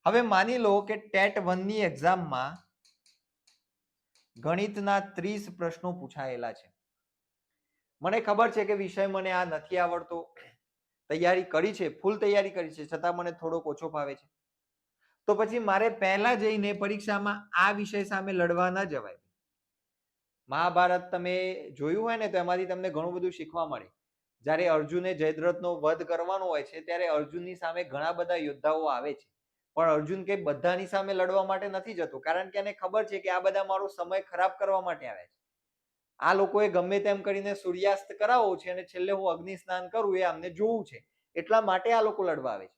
હવે માની લો કે ટેટ 1 ની એક્ઝામમાં ગણિતના 30 પ્રશ્નો પૂછાયેલા છે. મને ખબર છે કે વિષય મને આ નથી આવડતો, તૈયારી કરી છે, ફૂલ તૈયારી કરી છે, છતાં મને થોડોક ઓછો ફાવે છે. તો પછી મારે પહેલા જઈને પરીક્ષામાં આ વિષય સામે લડવા ન જવાય. મહાભારત તમે જોયું હોય ને તો એમાંથી તમને ઘણું બધું શીખવા મળે. જ્યારે અર્જુને જયદ્રથનો વધ કરવાનો હોય છે ત્યારે અર્જુનની સામે ઘણા બધા યોદ્ધાઓ આવે છે, પણ અર્જુન કે બધાની સામે લડવા માટે નથી જતો, કારણ કે એને ખબર છે કે આ બધા મારો સમય ખરાબ કરવા માટે આવે છે. આ લોકોએ ગમે તેમ કરીને સૂર્યાસ્ત કરાવવો છે અને છેલ્લે હું અગ્નિ સ્નાન કરું એ અમને જોવું છે, એટલા માટે આ લોકો લડવા આવે છે.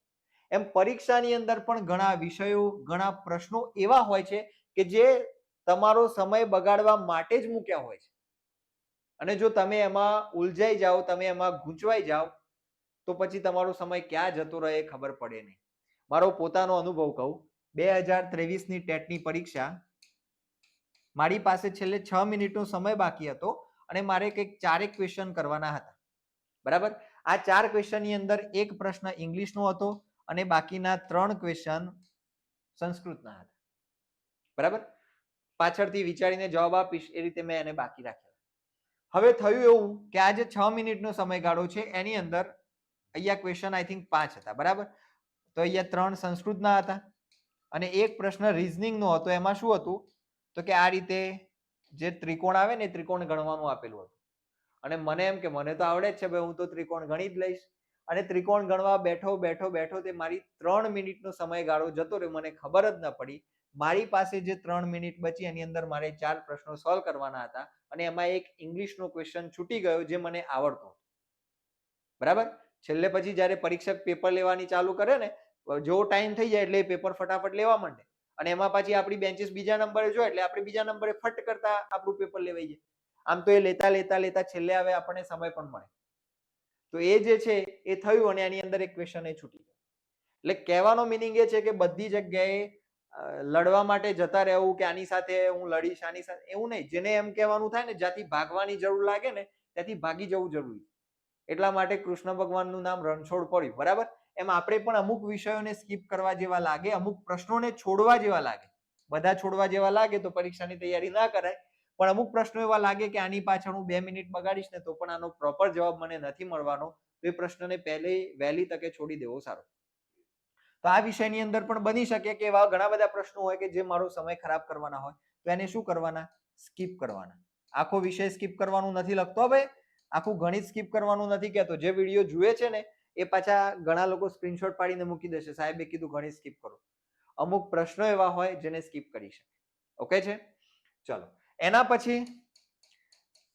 એમ પરીક્ષાની અંદર પણ ઘણા વિષયો, ઘણા પ્રશ્નો એવા હોય છે કે જે તમારો સમય બગાડવા માટે જ મૂક્યા હોય છે. અને જો તમે એમાં ઉલઝાઈ જાઓ, તમે એમાં ગૂંચવાઈ જાઓ, તો પછી તમારો સમય ક્યાં જતો રહે ખબર પડે નહીં. મારો પોતાનો અનુભવ કહું, 2023ની ટેટની પરીક્ષા, મારી પાસે છેલ્લે 6 મિનિટનો સમય બાકી હતો અને મારે કંઈક 4 ક્વેશ્ચન કરવાના હતા. બરાબર? આ 4 ક્વેશ્ચનની અંદર એક પ્રશ્ન ઇંગ્લિશનો હતો અને બાકીના 3 ક્વેશ્ચન સંસ્કૃતના હતા. બરાબર? પાછળથી વિચારીને જવાબ આપીશ એ રીતે મેં એને બાકી રાખ્યા. હવે થયું એવું કે આ જે 6 મિનિટનો સમયગાળો છે એની અંદર અહીંયા ક્વેશ્ચન આઈ થિંક 5 હતા. બરાબર? તો અહીંયા 3 સંસ્કૃતના હતા અને એક પ્રશ્ન રીઝનિંગનો હતો. એમાં શું હતું તો કે આ રીતે જે ત્રિકોણ આવે ને, ત્રિકોણ ગણવાનું આપેલું હતું અને મને એમ કે મને તો આવડે જ છે ભાઈ, હું તો ત્રિકોણ ગણી જ લઈશ. અને ત્રિકોણ ગણવા બેઠો તે મારી 3 મિનિટનો સમયગાળો જતો રહ્યો, મને ખબર જ ન પડી. મારી પાસે જે 3 મિનિટ બચી એની અંદર મારે 4 પ્રશ્નો સોલ્વ કરવાના હતા અને એમાં એક ઇંગ્લિશનો ક્વેશ્ચન છૂટી ગયો જે મને આવડતો. બરાબર? છેલ્લે પછી જ્યારે પરીક્ષક પેપર લેવાની ચાલુ કરે ને, જો ટાઈમ થઈ જાય એટલે એ પેપર ફટાફટ લેવા માંડે અને એમાં પાછી આપણી બેન્ચીસ બીજા નંબરે જોઈએ એટલે આપણે બીજા નંબરે ફટ કરતા આપણું પેપર લેવાઈ જાય. આમ તો એ લેતા છેલ્લે આવે આપણને સમય પણ મળે. તો એ જે છે એ થયું અને એની અંદર એક ક્વેશ્ચન એ છૂટી ગયો. એટલે કહેવાનો મિનિંગ એ છે કે બધી જગ્યાએ લડવા માટે જતા રહેવું કે આની સાથે હું લડીશ, આની સાથે, એવું નહીં. જેને એમ કહેવાનું થાય ને, જ્યાંથી ભાગવાની જરૂર લાગે ને ત્યાંથી ભાગી જવું જરૂરી. એટલા માટે કૃષ્ણ ભગવાનનું નામ રણછોડ પડ્યું. બરાબર? એમ આપણે પણ અમુક વિષયોને સ્કીપ કરવા જેવા લાગે, અમુક પ્રશ્નોને છોડવા જેવા લાગે. બધા છોડવા જેવા લાગે તો પરીક્ષાની તૈયારી ના કરાય, પણ અમુક પ્રશ્નો એવા લાગે કે આની પાછળ હું 2 મિનિટ બગાડીશ ને તો પણ આનો પ્રોપર જવાબ મને નથી મળવાનો, તો એ પ્રશ્નને વહેલી તકે છોડી દેવો સારો. તો આ વિષયની અંદર પણ બની શકે કે એવા ઘણા બધા પ્રશ્નો હોય કે જે મારો સમય ખરાબ કરવાના હોય, તો એને શું કરવાના? સ્કીપ કરવાના. આખો વિષય સ્કીપ કરવાનું નથી લખતો ભાઈ, આખું ગણિત સ્કીપ કરવાનું નથી કહેતો. જે વિડીયો જુએ છે ને એ પાછા ઘણા લોકો સ્ક્રીનશોટ પાડીને મૂકી દેશે, સાહેબે કીધું ગણિત સ્કીપ કરો. અમુક પ્રશ્નો એવા હોય જેને સ્કીપ કરી શકે. ઓકે છે? ચલો, એના પછી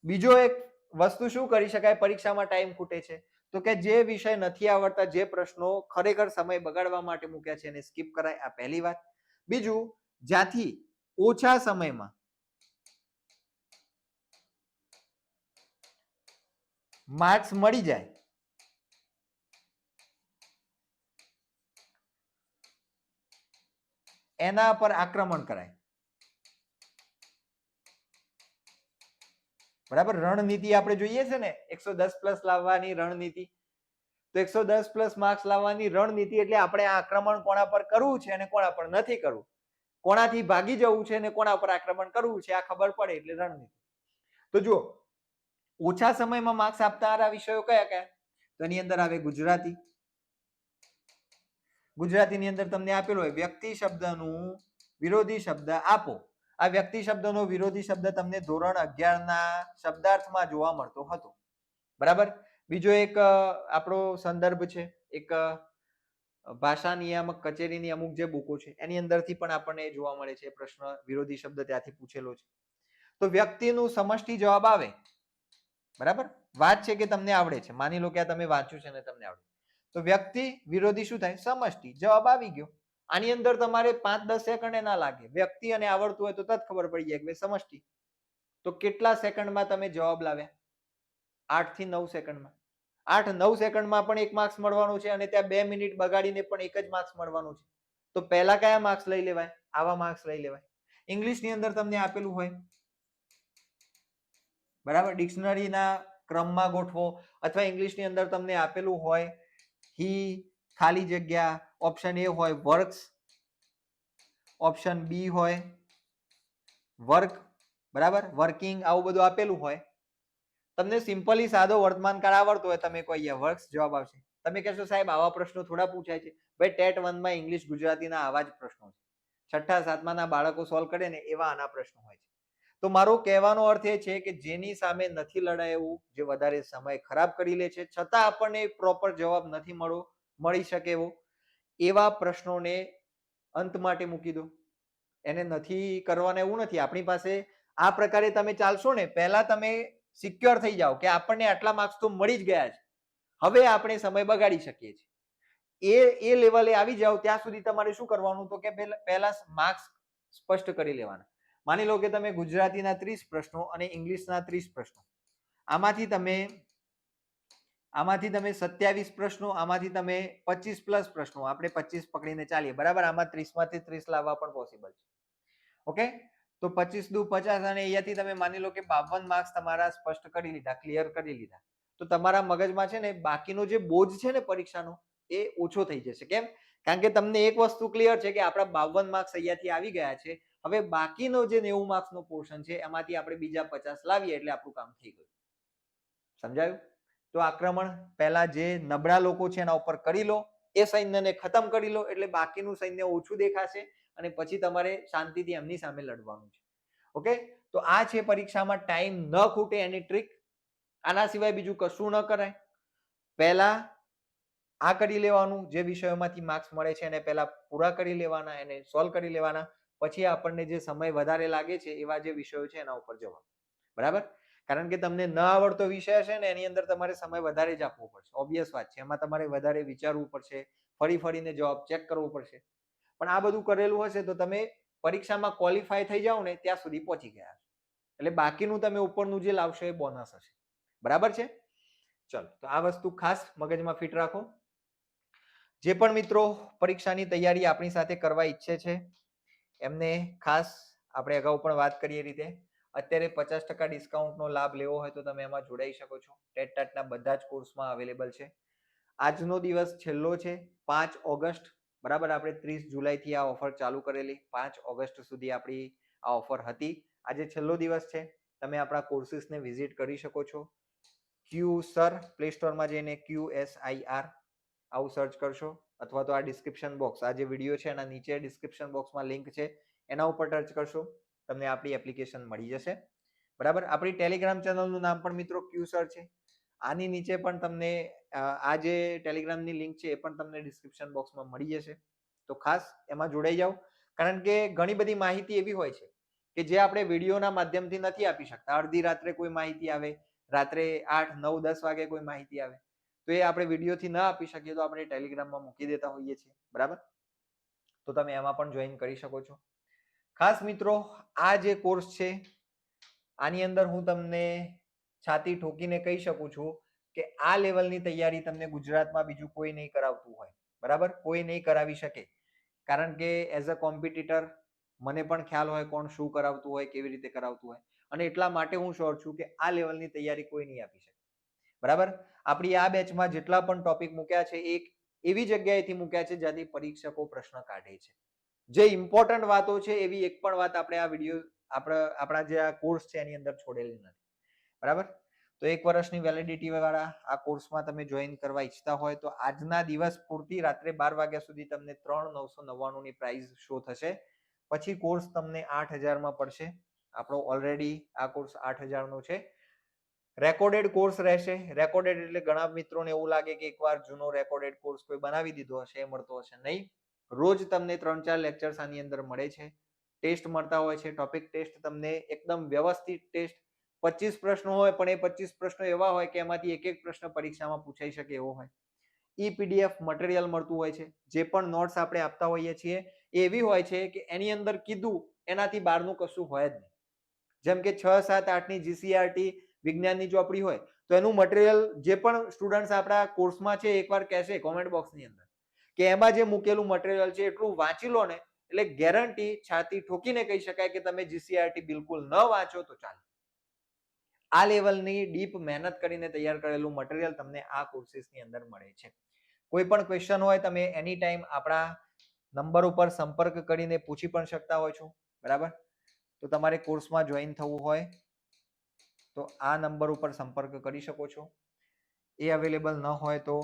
બીજો એક વસ્તુ શું કરી શકાય પરીક્ષામાં ટાઈમ ખૂટે છે, તો કે જે વિષય નથી આવડતા, જે પ્રશ્નો ખરેખર સમય બગાડવા માટે મૂક્યા છે એને સ્કીપ કરાય. આ પહેલી વાત. બીજું, જ્યાંથી ઓછા સમયમાં માર્ક્સ મળી જાય એના પર આક્રમણ કરાય. બરાબર? રણનીતિ આપણે જોઈએ છે ને, 110+ લાવવાની રણનીતિ. તો 110+ માર્ક્સ લાવવાની રણનીતિ એટલે આપણે આ આક્રમણ કોના પર કરવું છે અને કોના પર નથી કરવું, કોનાથી ભાગી જવું છે અને કોના પર આક્રમણ કરવું છે, આ ખબર પડે એટલે રણનીતિ. તો જો ઓછા સમયમાં માર્ક્સ આપતા વિષયો કયા કયા? તો એની અંદર આવે ગુજરાતી. ગુજરાતીની અંદર તમને આપેલું હોય વ્યક્તિ શબ્દનું વિરોધી શબ્દ આપો. આ વ્યક્તિ શબ્દનો વિરોધી શબ્દ તમને ધોરણ 11ના શબ્દાર્થમાં જોવા મળતો હતો. બરાબર? બીજો એક આપણો સંદર્ભ છે, એક ભાષા નિયામક કચેરીની અમુક જે બુકો છે એની અંદરથી પણ આપણને જોવા મળે છે પ્રશ્ન, વિરોધી શબ્દ ત્યાંથી પૂછેલો છે. તો વ્યક્તિનું સમષ્ટિ જવાબ આવે. બરાબર? વાત છે કે તમને આવડે છે, માની લો કે આ તમે વાંચ્યું છે અને તમને આવડે, તો વ્યક્તિ વિરોધી શું થાય? સમષ્ટિ. જવાબ આવી ગયો. આની અંદર તમારે 5-10 સેકન્ડ ના લાગે. વ્યક્તિ અને આવડતું હોય તો તરત ખબર પડી જાય કે સમષ્ટિ. તો કેટલા સેકન્ડમાં તમે જવાબ લાવ્યા? 8 થી 9 સેકન્ડમાં. 8-9 સેકન્ડમાં પણ 1 માર્ક્સ મળવાનો છે અને ત્યાં 2 મિનિટ બગાડીને પણ 1 જ માર્ક્સ મળવાનું છે. તો પહેલા કયા માર્ક્સ લઈ લેવાય? આવા માર્ક્સ લઈ લેવાય. ઇંગ્લિશની અંદર તમને આપેલું હોય, બરાબર, ડિક્શનરીના ક્રમમાં ગોઠવો, અથવા ઇંગ્લિશની અંદર તમને આપેલું હોય હી ખાલી જગ્યા, ઓપ્શન એ હોય વર્ક્સ, ઓપ્શન બી હોય વર્ક, બરાબર, વર્કિંગ, આવું બધું આપેલું હોય. તમને સિમ્પલી સાદો વર્તમાન કાળ આવડતો હોય, તમે કહો અહીંયા વર્ક્સ જવાબ આવશે. તમે કહેશો સાહેબ આવા પ્રશ્નો થોડા પૂછાય છે. ભાઈ ટેટ 1માં ઇંગ્લિશ ગુજરાતીના આવા જ પ્રશ્નો છે. 6ઠા 7માના બાળકો સોલ્વ કરે ને એવા આના પ્રશ્નો હોય છે. તો મારો કહેવાનો અર્થ એ છે કે જેની સામે નથી લડાય એવું, જે વધારે સમય ખરાબ કરી લે છે છતાં આપણને પ્રોપર જવાબ નથી મળી શકે એવો, એવા પ્રશ્નોને અંત માટે મૂકી દો. એને નથી કરવાના એવું નથી. આપણી પાસે આ પ્રકારે તમે ચાલશો ને, પહેલા તમે સિક્યોર થઈ જાઓ કે આપણને આટલા માર્ક્સ તો મળી જ ગયા છે, હવે આપણે સમય બગાડી શકીએ છીએ. એ લેવલે આવી જાઓ ત્યાં સુધી તમારે શું કરવાનું, તો કે પહેલા માર્ક્સ સ્પષ્ટ કરી લેવાના. માની લો કે તમે ગુજરાતીના 30 પ્રશ્નો અને ઇંગ્લિશના 30 પ્રશ્નો, આમાંથી તમે 27 પ્રશ્નો, આમાંથી તમે 25 પ્લસ પ્રશ્નો, આપણે 25 પકડીને ચાલીએ, બરાબર. આમાં 30 માંથી 30 લાવવા પણ પોસિબલ છે. ઓકે, તો 25 દુ 50 અને અહીંયાથી તમે માની લો કે 52 માર્ક્સ તમારા સ્પષ્ટ કરી લીધા, ક્લિયર કરી લીધા. તો તમારા મગજમાં છે ને બાકીનો જે બોજ છે ને પરીક્ષાનો, એ ઓછો થઈ જશે. કેમ? કારણ કે તમને એક વસ્તુ ક્લિયર છે કે આપણા 52 માર્ક્સ અહીંયાથી આવી ગયા છે. હવે બાકીનો જે 90 માર્ક્સનો પોર્શન છે એમાંથી આપણે બીજા 50 લાવીએ એટલે આપણું કામ થઈ ગયું. સમજાયું? તો આક્રમણ પહેલા જે નબળા લોકો છે એના ઉપર કરી લો, એ સૈન્યને ખતમ કરી લો એટલે બાકીનું સૈન્ય ઓછું દેખાશે અને પછી તમારે શાંતિથી એમની સામે લડવાનું છે. ઓકે, તો આ છે પરીક્ષામાં ટાઈમ ન ખૂટે એની ટ્રીક. આના સિવાય બીજું કશું ન કરાય. પહેલા આ કરી લેવાનું, જે વિષયોમાંથી માર્ક્સ મળે છે એને પહેલા પૂરા કરી લેવાના, એને સોલ્વ કરી લેવાના, પછી આપણને જે સમય વધારે લાગે છે એવા જે વિષયો છે એના ઉપર જવાનું. બરાબર? કારણ કે તમને ન આવડતો વિષય છે ને એની અંદર તમારે સમય વધારે જ આપવો પડશે, ઓબ્વિયસ વાત છે. એમાં તમારે વધારે વિચારવું પડશે, ફરી ફરીને જવાબ ચેક કરવો પડશે. પણ આ બધું કરેલું હશે તો તમે પરીક્ષામાં ક્વોલિફાય થઈ જાઓ ને ત્યાં સુધી પહોંચી ગયા. એટલે બાકીનું તમે ઉપરનું જે લાવશો એ બોનસ હશે. બરાબર છે? ચલો, તો આ વસ્તુ ખાસ મગજમાં ફિટ રાખો. જે પણ મિત્રો પરીક્ષાની તૈયારી આપણી સાથે કરવા ઈચ્છે છે એમને ખાસ આપણે અગાઉ પણ વાત કરીએ રીતે અત્યારે 50% ડિસ્કાઉન્ટનો લાભ લેવો હોય તો તમે એમાં જોડાઈ શકો છો. ટેટ ટાટના બધા જ કોર્સમાં અવેલેબલ છે. આજનો દિવસ છેલ્લો છે, 5 ઓગસ્ટ. બરાબર, આપણે 30 જુલાઈથી આ ઓફર ચાલુ કરેલી, 5 ઓગસ્ટ સુધી આપણી આ ઓફર હતી. આજે છેલ્લો દિવસ છે. તમે આપણા કોર્સીસને વિઝિટ કરી શકો છો. QSir પ્લે સ્ટોરમાં જઈને QSIR આવું સર્ચ કરશો, અથવા તો આ ડિસ્ક્રિપ્શન બોક્સ, આ જે વિડીયો છે એના નીચે ડિસ્ક્રિપ્શન બોક્સમાં લિંક છે, એના ઉપર ટચ કરશો, તમને આપણી એપ્લિકેશન મળી જશે. બરાબર, આપણી ટેલિગ્રામ ચેનલનું નામ પણ મિત્રો QSir છે. આની નીચે પણ તમને આ જે ટેલિગ્રામની લિંક છે એ પણ તમને ડિસ્ક્રિપ્શન બોક્સમાં મળી જશે. તો ખાસ એમાં જોડાઈ જાઓ, કારણ કે ઘણી બધી માહિતી એવી હોય છે કે જે આપણે વિડીયોના માધ્યમથી નથી આપી શકતા. અડધી રાત્રે કોઈ માહિતી આવે, રાત્રે 8, 9, 10 વાગે કોઈ માહિતી આવે, તો એ આપણે વિડીયોથી ન આપી શકીએ તો આપણે ટેલિગ્રામમાં મૂકી દેતા હોઈએ છીએ. બરાબર, તો તમે એમાં પણ જોઈન કરી શકો છો. ખાસ મિત્રો, આ જે કોર્સ છે આની અંદર હું તમને છાતી ઠોકીને કહી શકું છું કે આ લેવલની તૈયારી તમને ગુજરાતમાં બીજું કોઈ નહીં કરાવતું હોય. બરાબર, કોઈ નહીં કરાવી શકે. કારણ કે એઝ અ કોમ્પિટિટર મને પણ ખ્યાલ હોય કોણ શું કરાવતું હોય, કેવી રીતે કરાવતું હોય, અને એટલા માટે હું શ્યોર છું કે આ લેવલની તૈયારી કોઈ નહીં આપી શકે. બરાબર, આપણી આ બેચમાં જેટલા પણ ટોપિક મૂક્યા છે એક એવી જગ્યાએથી મૂક્યા છે જ્યાંથી પરીક્ષકો પ્રશ્ન કાઢે છે. જે ઇમ્પોર્ટન્ટ વાતો છે એવી એક પણ વાત આપણે આ વિડીયો આપણા જે આ કોર્સ છે એની અંદર છોડેલી નથી. બરાબર, તો 1 વર્ષની વેલિડિટી વાળા આ કોર્સમાં તમે જોઈન કરવા ઈચ્છતા હોય તો આજના દિવસ પૂરતી રાત્રે 12 વાગ્યા સુધી તમને 3,999 ની પ્રાઇસ શો થશે. પછી કોર્સ તમને 8,000 માં પડશે. આપણો ઓલરેડી આ કોર્સ 8,000 નો છે. રેકોર્ડેડ કોર્સ રહેશે. રેકોર્ડેડ એટલે ઘણા મિત્રોને એવું લાગે કે એકવાર જૂનો રેકોર્ડેડ કોર્સ કોઈ બનાવી દીધો હશે, એ મળતો હશે. નહીં, રોજ તમને 3-4 લેક્ચર્સ આની અંદર મળે છે. ટેસ્ટ મળતા હોય છે, ટોપિક ટેસ્ટ તમને એકદમ વ્યવસ્થિત ટેસ્ટ. 25 પ્રશ્નો હોય પણ એ 25 પ્રશ્નો એવા હોય કે એમાંથી એક પ્રશ્ન પરીક્ષામાં પૂછાઈ શકે એવો હોય. PDF મટીરિયલ મળતું હોય છે. જે પણ નોટ્સ આપણે આપતા હોઈએ છીએ એ એવી હોય છે કે એની અંદર કીધું એનાથી બહારનું કશું હોય જ નહીં. જેમ કે 6, 7, 8 ની GCRT વિજ્ઞાનની ચોપડી હોય તો એનું મટીરિયલ જે પણ સ્ટુડન્ટ્સ આપણા કોર્સમાં છે એકવાર કહેશે કોમેન્ટ બોક્સની અંદર કે એમાં જે મૂકેલું મટીરિયલ છે એટલું વાંચી લો ને એટલે ગેરંટી છાતી ઠોકીને કહી શકાય કે તમે GCRT બિલકુલ ન વાંચો તો ચાલે. આ લેવલની ડીપ મહેનત કરીને તૈયાર કરેલું મટીરિયલ તમને આ કોર્સીસની અંદર મળે છે. કોઈ પણ ક્વેશ્ચન હોય તમે એની ટાઈમ આપણા નંબર ઉપર સંપર્ક કરીને પૂછી પણ શકતા હોય છો. બરાબર, તો તમારે કોર્સમાં જોઈન થવું હોય તો આ નંબર ઉપર સંપર્ક કરી શકો છો. એ અવેલેબલ ન હોય તો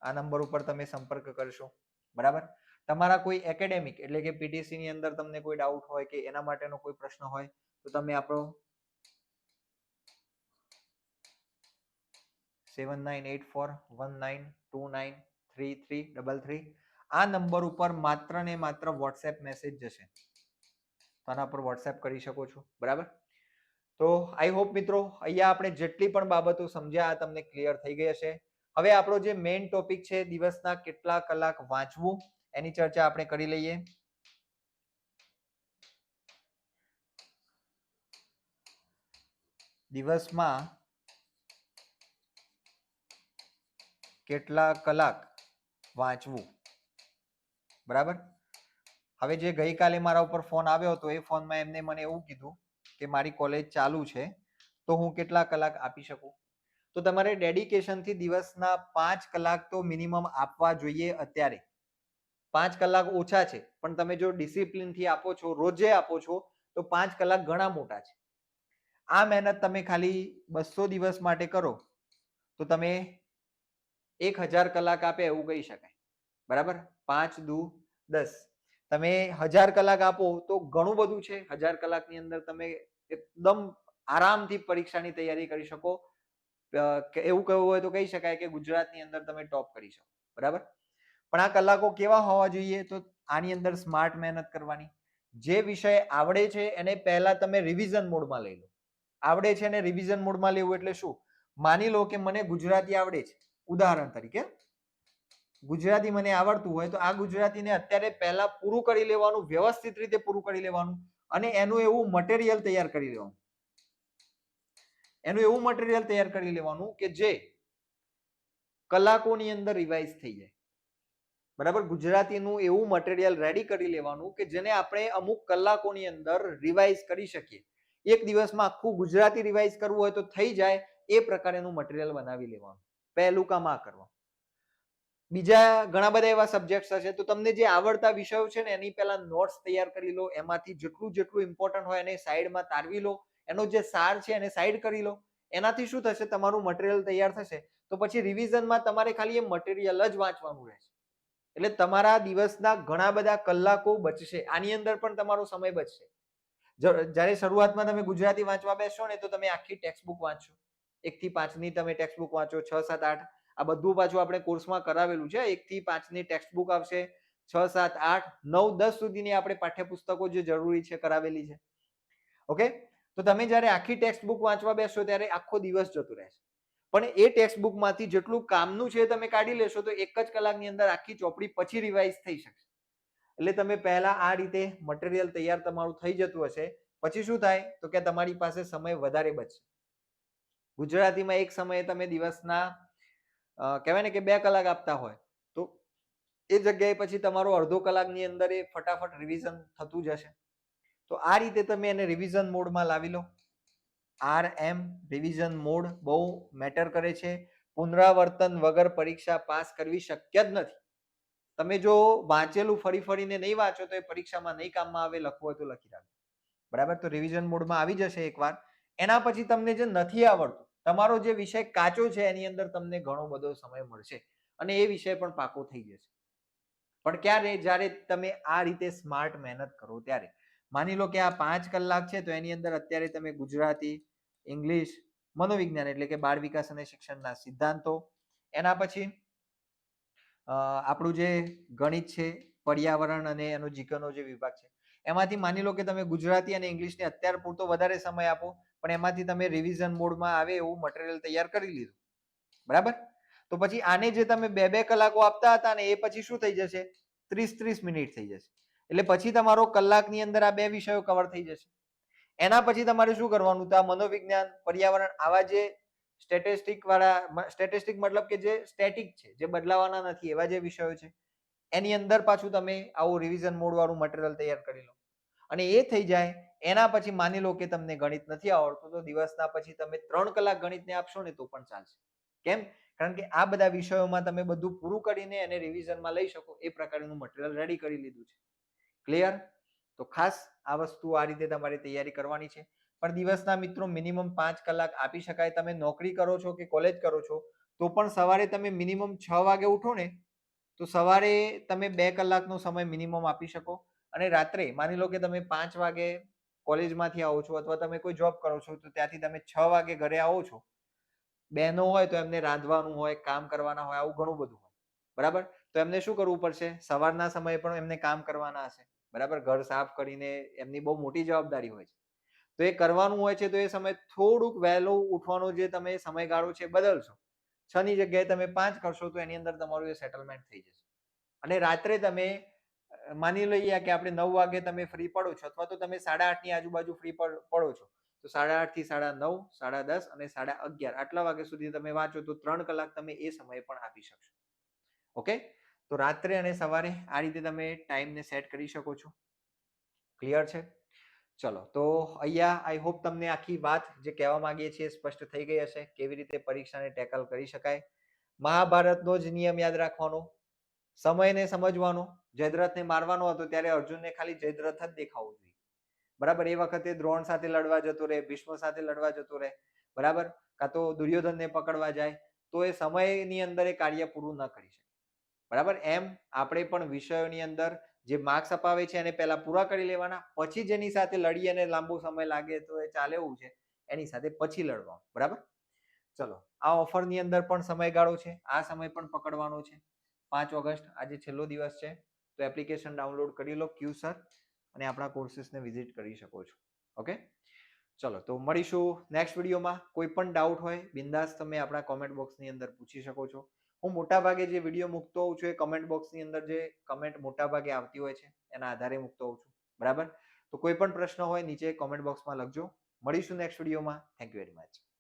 આ નંબર ઉપર તમે સંપર્ક કરશો. બરાબર, તમારા કોઈ એકેડેમિક એટલે કે પીટીસી ની અંદર તમને કોઈ ડાઉટ હોય કે એના માટેનો કોઈ પ્રશ્ન હોય તો તમે આપણો 798419293333 આ નંબર ઉપર માત્ર ને માત્ર વોટ્સએપ મેસેજ જશે. તો આના પર વોટ્સએપ કરી શકો છો, બરાબર. તો આઈ હોપ મિત્રો અહીંયા આપણે જેટલી પણ બાબતો સમજ્યા તમને ક્લિયર થઈ ગઈ હશે. હવે આપણો જે મેઇન ટોપિક છે દિવસના કેટલા કલાક વાંચવું એની ચર્ચા આપણે કરી લઈએ. દિવસમાં કેટલા કલાક વાંચવું, બરાબર. હવે જે ગઈકાલે મારા ઉપર ફોન આવ્યો હતો એ ફોનમાં એમને મને એવું કીધું કે મારી કોલેજ ચાલુ છે તો હું કેટલા કલાક આપી શકું. તો તમારે ડેડિકેશનથી દિવસના 5 કલાક તો મિનિમમ આપવા જોઈએ. અત્યારે 5 કલાક ઓછા છે પણ તમે જો ડિસિપ્લિનથી આપો છો, રોજે આપો છો, તો 5 કલાક ઘણા મોટા છે. આ મહેનત તમે ખાલી 200 દિવસ માટે કરો તો તમે 1000 કલાક આપે એવું કહી શકાય, બરાબર. 5 દુ 10, તમે 1000 કલાક આપો તો ઘણું બધું છે. 1000 કલાકની અંદર તમે એકદમ આરામથી પરીક્ષાની તૈયારી કરી શકો. એવું કહેવું હોય તો કહી શકાય કે ગુજરાતની અંદર તમે ટોપ કરી શકો, બરાબર. પણ આ કલાકો કેવા હોવા જોઈએ? તો આની અંદર સ્માર્ટ મહેનત કરવાની. જે વિષય આવડે છે એને પહેલા તમે રિવિઝન મોડમાં લઈ લો. આવડે છે એને રિવિઝન મોડમાં લેવું એટલે શું? માની લો કે મને ગુજરાતી આવડે છે, ઉદાહરણ તરીકે ગુજરાતી મને આવડતું હોય તો આ ગુજરાતીને અત્યારે પહેલા પૂરું કરી લેવાનું, વ્યવસ્થિત રીતે પૂરું કરી લેવાનું અને એનું એવું મટીરિયલ તૈયાર કરી લેવાનું. એનું એવું મટીરિયલ તૈયાર કરી લેવાનું કે જે કલાકોની અંદર રિવાઇઝ થઈ જાય, બરાબર. ગુજરાતીનું એવું મટીરિયલ રેડી કરી લેવાનું કે જેને આપણે અમુક કલાકોની અંદર રિવાઇઝ કરી શકીએ. એક દિવસમાં આખું ગુજરાતી રિવાઇઝ કરવું હોય તો થઈ જાય એ પ્રકારનું મટીરિયલ બનાવી લેવાનું. પહેલું કામ આ કરવાનું. બીજા ઘણા બધા એવા સબ્જેક્ટ્સ હશે તો તમને જે આવડતા વિષયો છે ને એની પહેલા નોટ્સ તૈયાર કરી લો. એમાંથી જેટલું ઇમ્પોર્ટન્ટ હોય એને સાઈડમાં તારવી લો. એનો જે સાર છે એને સાઈડ કરી લો. એનાથી શું થશે? તમારું મટીરિયલ તૈયાર થશે તો પછી રિવિઝનમાં તમારે ખાલી એ મટીરિયલ જ વાંચવાનું રહેશે. એટલે તમારા દિવસના ઘણા બધા કલાકો બચશે. આની અંદર પણ તમારો સમય બચશે. જ્યારે શરૂઆતમાં તમે ગુજરાતી વાંચવા બેસશો ને તો તમે આખી ટેક્સ્ટ બુક વાંચશો. 1 થી 5 ની તમે ટેક્સ્ટ બુક વાંચો, 6, 7, 8 આ બધું પાછું આપણે કોર્સમાં કરાવેલું છે. 1 થી 5 ની ટેક્સ્ટ બુક આવશે, 6, 7, 8, 9, 10 સુધીની આપણે પાઠ્યપુસ્તકો જે જરૂરી છે કરાવેલી છે. ઓકે, તો તમે જ્યારે આખી ટેક્સ્ટ બુક વાંચવા બેસશો ત્યારે આખો દિવસ જતો રહેશે. પણ એ ટેક્સ્ટ બુકમાંથી જેટલું કામનું છે તમે કાઢી લેશો તો 1 જ કલાકની અંદર આખી ચોપડી પછી રિવાઇઝ થઈ શકશે. એટલે તમે પહેલા આ રીતે મટીરિયલ તૈયાર તમારું થઈ જતું હશે. પછી શું થાય તો કે તમારી પાસે સમય વધારે બચશે. ગુજરાતીમાં એક સમયે તમે દિવસના કહેવાય ને કે 2 કલાક આપતા હોય તો એ જગ્યાએ પછી તમારો અડધો કલાકની અંદર એ ફટાફટ રિવિઝન થતું જશે. તો આ રીતે તમે એને રિવિઝન મોડમાં લાવી લો. RM રિવિઝન મોડ બહુ મેટર કરે છે. પુનરાવર્તન વગર પરીક્ષા પાસ કરવી શક્ય જ નથી. તમે જો વાંચેલું ફરી ફરીને નહીં વાંચો તો એ પરીક્ષામાં નહીં કામમાં આવે. લખવું હોય તો લખી રાખો, બરાબર. તો રિવિઝન મોડમાં આવી જશે એકવાર. એના પછી તમને જે નથી આવડતું, તમારો જે વિષય કાચો છે એની અંદર તમને ઘણો બધો સમય મળશે અને એ વિષય પણ પાકો થઈ જશે. પણ ક્યારે? જ્યારે તમે આ રીતે સ્માર્ટ મહેનત કરો ત્યારે. માની લો કે આ 5 કલાક છે તો એની અંદર અત્યારે તમે ગુજરાતી, ઇંગ્લિશ, મનોવિજ્ઞાન એટલે કે બાળ વિકાસ અને શિક્ષણના સિદ્ધાંતો, એના પછી આપણું જે ગણિત છે, પર્યાવરણ અને એનો જીકેનો જે વિભાગ છે એમાંથી માની લો કે તમે ગુજરાતી અને ઇંગ્લિશને અત્યાર પૂરતો વધારે સમય આપો પણ એમાંથી તમે રિવિઝન મોડમાં આવે એવું મટીરિયલ તૈયાર કરી લીધું, બરાબર. તો પછી આને જે તમે 2-2 કલાકો આપતા હતા ને એ પછી શું થઈ જશે? 30-30 મિનિટ થઈ જશે. એટલે પછી તમારો કલાકની અંદર આ 2 વિષયો કવર થઈ જશે. એના પછી તમારે શું કરવાનું? તો આ મનોવિજ્ઞાન, પર્યાવરણ, આવા જે સ્ટેટિસ્ટિક મતલબ કે જે સ્ટેટિક છે, જે બદલાવાના નથી એવા જે વિષયો છે એની અંદર પાછું તમે આવું રિવિઝન મોડ વાળું મટીરિયલ તૈયાર કરી લો. અને એ થઈ જાય એના પછી માની લો કે તમને ગણિત નથી આવડતું તો દિવસના પછી તમે 3 કલાક ગણિતને આપશો ને તો પણ ચાલશે. કેમ? કારણ કે આ બધા વિષયોમાં તમે બધું પૂરું કરીને એને રિવિઝનમાં લઈ શકો એ પ્રકારનું મટીરિયલ રેડી કરી લીધું છે. ક્લિયર? તો ખાસ આ વસ્તુ આ રીતે તમારે તૈયારી કરવાની છે. પણ દિવસના મિત્રો મિનિમમ 5 કલાક આપી શકાય. તમે નોકરી કરો છો કે કોલેજ કરો છો તો પણ સવારે તમે મિનિમમ 6 વાગે ઉઠો ને તો સવારે તમે 2 કલાકનો સમય મિનિમમ આપી શકો અને રાત્રે માની લો કે તમે 5 વાગે કોલેજમાંથી આવો છો અથવા તમે કોઈ જોબ કરો છો તો ત્યાંથી તમે 6 વાગે ઘરે આવો છો. બહેનો હોય તો એમને રાંધવાનું હોય, કામ કરવાના હોય, આવું ઘણું બધું હોય, બરાબર. તો એમને શું કરવું પડશે? સવારના સમયે પણ એમને કામ કરવાના હશે. બરાબર, ઘર સાફ કરીને એમની બહુ મોટી જવાબદારી હોય છે. તો એ કરવાનું હોય છે, તો એ સમયે થોડુંક વહેલું ઉઠવાનો જે તમે સમયગાળો છે બદલશો, 6 ની જગ્યાએ તમે 5 કરશો, તો એની અંદર તમારું એ સેટલમેન્ટ થઈ જશે. અને રાત્રે તમે માની લઈએ કે આપણે 9 વાગે તમે ફ્રી પડો છો, અથવા તો તમે 8:30 ની આજુબાજુ ફ્રી પડો છો, તો 8:30 થી 9:30, 10:30 અને 11:30 આટલા વાગ્યા સુધી તમે વાંચો, તો 3 કલાક તમે એ સમયે પણ આપી શકશો. ઓકે, તો રાત્રે અને સવારે આ રીતે તમે ટાઈમને સેટ કરી શકો છો. ક્લિયર છે? ચલો, તો અહીંયા આઈ હોપ તમને આખી વાત જે કહેવા માંગીએ છીએ સ્પષ્ટ થઈ ગઈ હશે, કેવી રીતે પરીક્ષાને ટેકલ કરી શકાય. મહાભારતનો જ નિયમ યાદ રાખવાનો, સમયને સમજવાનો. જયદ્રથને મારવાનો હતો ત્યારે અર્જુનને ખાલી જયદ્રથ જ દેખાવું જોઈએ. બરાબર, એ વખતે દ્રોણ સાથે લડવા જતો રહે, ભીષ્મ સાથે લડવા જતો રહે, બરાબર, કાં તો દુર્યોધનને પકડવા જાય, તો એ સમયની અંદર એ કાર્ય પૂરું ન કરી શકે. બરાબર, એમ આપણે પણ વિષયોની અંદર જે માર્ક્સ અપાવે છે એને પહેલા પૂરા કરી લેવાના, પછી જેની સાથે લડી અને લાંબો સમય લાગે તો એ ચાલે એવું છે, એની સાથે પછી લડવાનું. બરાબર, ચલો, આ ઓફરની અંદર પણ સમયગાળો છે, આ સમય પણ પકડવાનો છે. 5 ઓગસ્ટ આજે છેલ્લો દિવસ છે, તો એપ્લિકેશન ડાઉનલોડ કરી લો ક્યુસર અને આપણા કોર્સીસને વિઝિટ કરી શકો છો. ઓકે, ચલો, તો મળીશું નેક્સ્ટ વિડીયોમાં. કોઈ પણ ડાઉટ હોય બિંદાસ તમે આપણા કોમેન્ટ બોક્સની અંદર પૂછી શકો છો. હું મોટા ભાગે જે વિડીયો મૂકતો હોઉં છું એ કમેન્ટ બોક્સની અંદર જે કમેન્ટ મોટા ભાગે આવતી હોય છે એના આધારે મૂકતો હોઉં છું. બરાબર, તો કોઈ પણ પ્રશ્ન હોય નીચે કોમેન્ટ બોક્સમાં લખજો. મળીશું નેક્સ્ટ વિડીયોમાં. Thank you very much.